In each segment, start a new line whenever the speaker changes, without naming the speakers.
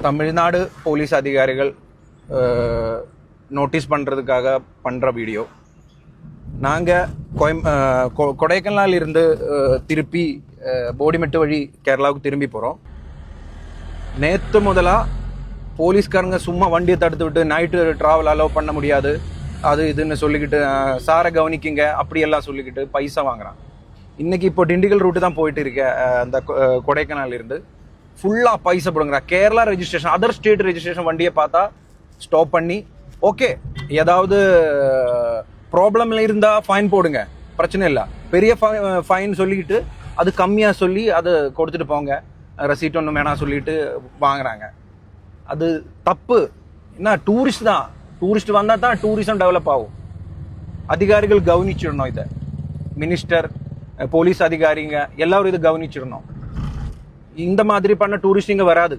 Tamil Nadu police அதிகாரிகள் notice பண்ணுறதுக்காக பண்ணுற வீடியோ. நாங்கள் கொடைக்கானல் இருந்து திருப்பி போடிமெட்டு வழி கேரளாவுக்கு திரும்பி போகிறோம். நேற்று முதலாக போலீஸ்காரங்க சும்மா வண்டியை தடுத்து விட்டு நைட்டு ட்ராவல் அலோவ் பண்ண முடியாது அது இதுன்னு சொல்லிக்கிட்டு சாரை கவனிக்குங்க அப்படியெல்லாம் சொல்லிக்கிட்டு பைசா வாங்குறான். இன்றைக்கி இப்போ டிண்டிகல் ரூட்டு தான் போயிட்டு இருக்கேன். அந்த கொடைக்கானல் இருந்து ஃபுல்லாக பைசா போடுங்கிறா. Kerala registration, other state registration வண்டியை பார்த்தா ஸ்டாப் பண்ணி ஓகே ஏதாவது ப்ராப்ளம் இருந்தால் ஃபைன் போடுங்க, பிரச்சனை இல்லை. பெரிய ஃபைன் சொல்லிக்கிட்டு அது கம்மியாக சொல்லி அதை கொடுத்துட்டு போங்க, ரசீட் ஒன்று வேணாம் சொல்லிட்டு வாங்குறாங்க. அது தப்பு. என்ன டூரிஸ்ட் தான், டூரிஸ்ட் வந்தால் தான் டூரிசம் டெவலப் ஆகும். அதிகாரிகள் கவனிச்சிடணும் இதை. மினிஸ்டர், போலீஸ் அதிகாரிங்க எல்லாரும் இதை கவனிச்சிடணும். இந்த மாதிரி பண்ண டூரிஸ்ட் இங்கே வராது.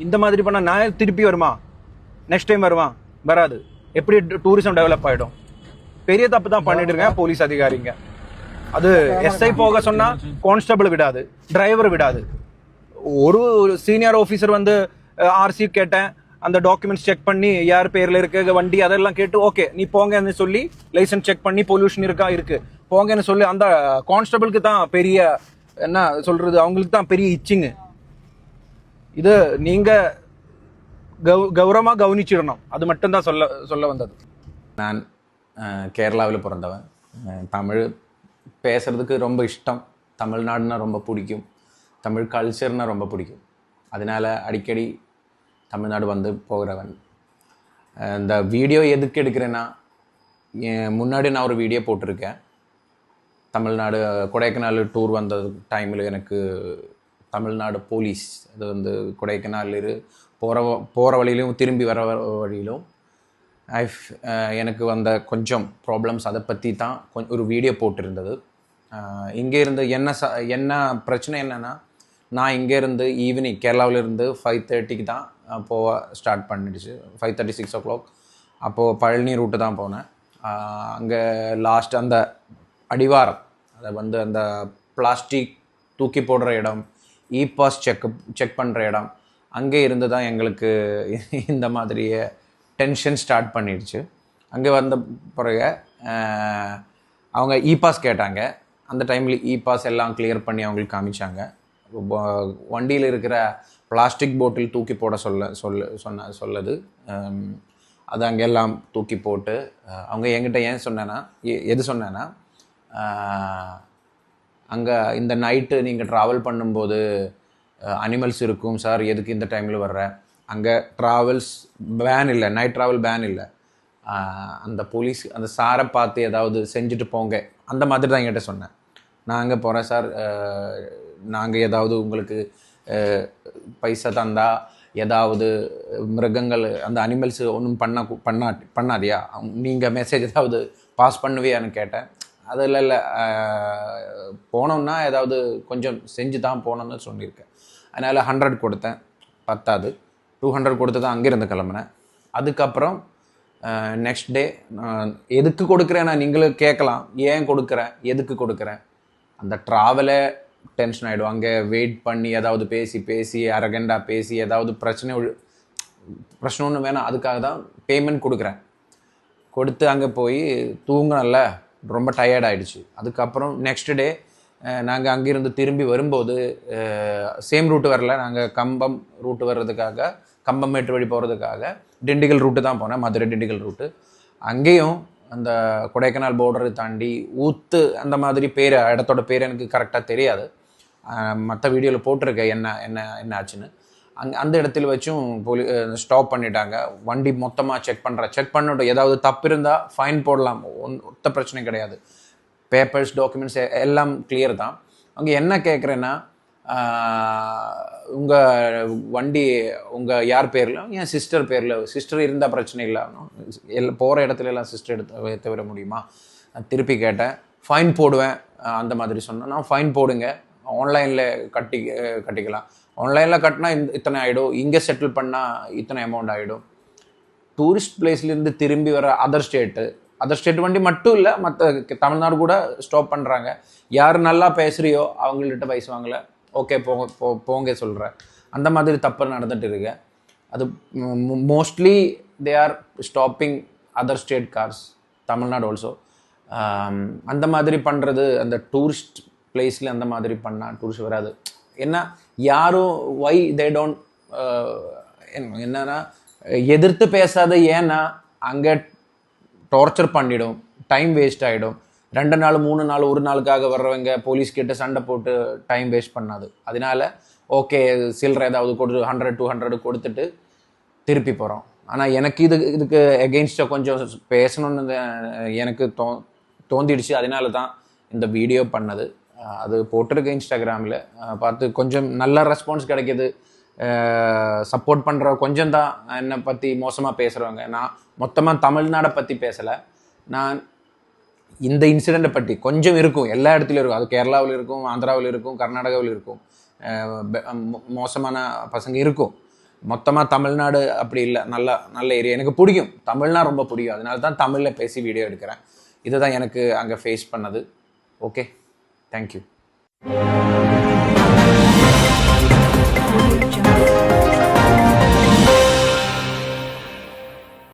இந்த மாதிரி பண்ண நான் திருப்பி வருமா, நெக்ஸ்ட் டைம் வருவான், வராது. எப்படி டூரிசம் டெவலப் ஆகிடும்? பெரிய தப்பு தான் பண்ணிட்டு இருக்கேன் போலீஸ் அதிகாரிங்க. அது எஸ்ஐ போக சொன்னா கான்ஸ்டபிள் விடாது, டிரைவர் விடாது. ஒரு சீனியர் ஆஃபீஸர் வந்து ஆர்சி கேட்டேன், அந்த டாக்குமெண்ட்ஸ் செக் பண்ணி யார் பேர்ல இருக்கு வண்டி அதெல்லாம் கேட்டு ஓகே நீ போங்கன்னு சொல்லி லைசன்ஸ் செக் பண்ணி பொல்யூஷன் இருக்கு போங்கன்னு சொல்லி அந்த கான்ஸ்டபிளுக்கு தான் பெரிய என்ன சொல்றது, அவங்களுக்கு தான் பெரிய இச்சிங்கு. இது நீங்க கௌரவமாக கவனிச்சிடணும். அது மட்டும்தான் சொல்ல வந்தது.
நான் கேரளாவில் பிறந்தவன். தமிழ் பேசுகிறதுக்கு ரொம்ப இஷ்டம். தமிழ்நாடுனா ரொம்ப பிடிக்கும். தமிழ் கல்ச்சர்னால் ரொம்ப பிடிக்கும். அதனால் அடிக்கடி தமிழ்நாடு வந்து போகிறவன். இந்த வீடியோ எதுக்கு எடுக்கிறேன்னா, முன்னாடி நான் ஒரு வீடியோ போட்டிருக்கேன். தமிழ்நாடு கொடைக்கானல் டூர் வந்த டைமில் எனக்கு தமிழ்நாடு போலீஸ் அது வந்து கொடைக்கானல் போகிற வழியிலும் திரும்பி வர வழியிலும் எனக்கு வந்த கொஞ்சம் ப்ராப்ளம்ஸ், அதை பற்றி தான் ஒரு வீடியோ போட்டிருந்தது. இங்கே இருந்து என்ன பிரச்சனை என்னென்னா, நான் இங்கேருந்து ஈவினிங் கேரளாவிலேருந்து 5:30 தான் போக ஸ்டார்ட் பண்ணிடுச்சு. 5:30 6 o'clock அப்போது பழனி ரூட்டு தான் போனேன். அங்கே லாஸ்ட் அந்த அடிவாரம், அதை வந்து அந்த பிளாஸ்டிக் தூக்கி போடுற இடம், பாஸ் செக் பண்ணுற இடம், அங்கே இருந்து தான் எங்களுக்கு இந்த மாதிரியே டென்ஷன் ஸ்டார்ட் பண்ணிடுச்சு. அங்கே வந்த பிறகு அவங்க பாஸ் கேட்டாங்க. அந்த டைமில் பாஸ் எல்லாம் கிளியர் பண்ணி அவங்களுக்கு காமிச்சாங்க. வண்டியில் இருக்கிற பிளாஸ்டிக் பாட்டில் தூக்கி போட சொல்லுது. அது அங்கெல்லாம் தூக்கி போட்டு அவங்க என்கிட்ட எது சொன்னேன்னா அங்கே இந்த நைட்டு நீங்கள் ட்ராவல் பண்ணும்போது அனிமல்ஸ் இருக்கும் சார், எதுக்கு இந்த டைமில் வர்றேன்? அங்கே ட்ராவல்ஸ் பேன் இல்லை, நைட் ட்ராவல் பேன் இல்லை. அந்த போலீஸ் அந்த சாரை பார்த்து ஏதாவது செஞ்சுட்டு போங்க, அந்த மாதிரி தான் என்கிட்ட சொன்னேன். நான் அங்கே போகிறேன் சார், நாங்கள் ஏதாவது உங்களுக்கு பைசா தந்தா ஏதாவது மிருகங்கள் அந்த அனிமல்ஸ் ஒன்றும் பண்ணாதியா, நீங்கள் மெசேஜ் ஏதாவது பாஸ் பண்ணுவியான்னு கேட்டேன். அதில் இல்லை, போனோம்னா ஏதாவது கொஞ்சம் செஞ்சு தான் போனோம்னு சொல்லியிருக்கேன். அதனால் 100 கொடுத்தேன், பத்தாது 200 கொடுத்து தான் அங்கேருந்து கிளம்புனேன். அதுக்கப்புறம் நெக்ஸ்ட் டே எதுக்கு கொடுக்குறேன் நான், நீங்களும் கேட்கலாம் ஏன் கொடுக்குறேன், எதுக்கு கொடுக்குறேன்? அந்த ட்ராவலே டென்ஷன் ஆகிடும். அங்கே வெயிட் பண்ணி ஏதாவது பேசி அரகண்டா பேசி ஏதாவது பிரச்சனை ஒன்று வேணாம், அதுக்காக தான் பேமெண்ட் கொடுக்குறேன். கொடுத்து அங்கே போய் தூங்கினல்ல, ரொம்ப டயர்ட் ஆகிடுச்சு. அதுக்கப்புறம் நெக்ஸ்ட் டே நாங்கள் அங்கேருந்து திரும்பி வரும்போது சேம் ரூட்டு வரல, நாங்கள் கம்பம் ரூட்டு வர்றதுக்காக, கம்பம் மேட்டு வழி போகிறதுக்காக டிண்டிகல் ரூட்டு தான் போனேன், மதுரை டிண்டிகல் ரூட்டு. அங்கேயும் அந்த கொடைக்கானல் போர்டரை தாண்டி ஊத்து அந்த மாதிரி இடத்தோட பேர் எனக்கு கரெக்டாக தெரியாது. மற்ற வீடியோவில் போட்டிருக்கேன் என்ன ஆச்சுன்னு. அந்த இடத்துல வச்சும் ஸ்டாப் பண்ணிட்டாங்க. வண்டி மொத்தமாக செக் பண்ணட்டும், ஏதாவது தப்பு இருந்தால் ஃபைன் போடலாம், ஒத்த பிரச்சனை கிடையாது. பேப்பர்ஸ் டாக்குமெண்ட்ஸ் எல்லாம் கிளியர் தான். அங்கே என்ன கேட்குறேன்னா, உங்கள் வண்டி உங்கள் யார் பேரில்? என் சிஸ்டர் பேரில். சிஸ்டர் இருந்தால் பிரச்சனை இல்லை, போகிற இடத்துல எல்லாம் சிஸ்டர் எடுத்து வர முடியுமா? நான் திருப்பி கேட்டேன். ஃபைன் போடுவேன் அந்த மாதிரி சொன்னேன். நான் ஃபைன் போடுங்க, ஆன்லைனில் கட்டிக்கலாம். ஆன்லைனில் கட்டினா இத்தனை ஆகிடும், இங்கே செட்டில் பண்ணால் இத்தனை அமௌண்ட் ஆகிடும். டூரிஸ்ட் பிளேஸ்லேருந்து திரும்பி வர அதர் ஸ்டேட் வண்டி மட்டும் இல்லை, மற்ற தமிழ்நாடு கூட ஸ்டாப் பண்ணுறாங்க. யார் நல்லா பேசுகிறியோ அவங்கள்ட்ட பேசுவாங்களே, ஓகே போங்க சொல்கிறேன். அந்த மாதிரி தப்பு நடந்துட்டு இருக்கு. அது mostly they are stopping other state cars, Tamil Nadu also. அந்த மாதிரி பண்ணுறது, அந்த டூரிஸ்ட் பிளேஸில் அந்த மாதிரி பண்ணால் டூரிஸ்ட் வராது. ஏன்னா யாரும் வை தே டோன்ட் என்னன்னா எதிர்த்து பேசாத, ஏன்னா அங்கே டார்ச்சர் பண்ணிடும், டைம் வேஸ்ட் ஆகிடும். 2 நாள் 3 நாள் 1 நாளுக்காக வர்றவங்க போலீஸ்கிட்ட சண்டை போட்டு டைம் வேஸ்ட் பண்ணாது. அதனால ஓகே சில்லற ஏதாவது கொடுத்து 100-200 கொடுத்துட்டு திருப்பி போகிறோம். ஆனால் எனக்கு இதுக்கு எகெயின்ஸ்டாக கொஞ்சம் பேசணும்னு எனக்கு தோந்திடுச்சு. அதனால தான் இந்த வீடியோ பண்ணது. அது போட்டிருக்கு இன்ஸ்டாகிராமில், பார்த்து கொஞ்சம் நல்ல ரெஸ்பான்ஸ் கிடைக்கிது. சப்போர்ட் பண்ணுற கொஞ்சம் தான் என்னை பற்றி மோசமாக பேசுகிறவங்க. நான் மொத்தமாக தமிழ்நாடை பற்றி பேசலை, நான் இந்த இன்சிடெண்ட்டை பற்றி கொஞ்சம் இருக்கும், எல்லா இடத்துலையும் இருக்கும். அது கேரளாவில் இருக்கும், ஆந்திராவில் இருக்கும், கர்நாடகாவில் இருக்கும், மோசமான பசங்க இருக்கும். மொத்தமாக தமிழ்நாடு அப்படி இல்லை, நல்ல ஏரியா. எனக்கு பிடிக்கும், தமிழ்னா ரொம்ப பிடிக்கும். அதனால தான் தமிழில் பேசி வீடியோ எடுக்கிறேன். இதுதான் எனக்கு அங்கே ஃபேஸ் பண்ணது. Okay, thank you.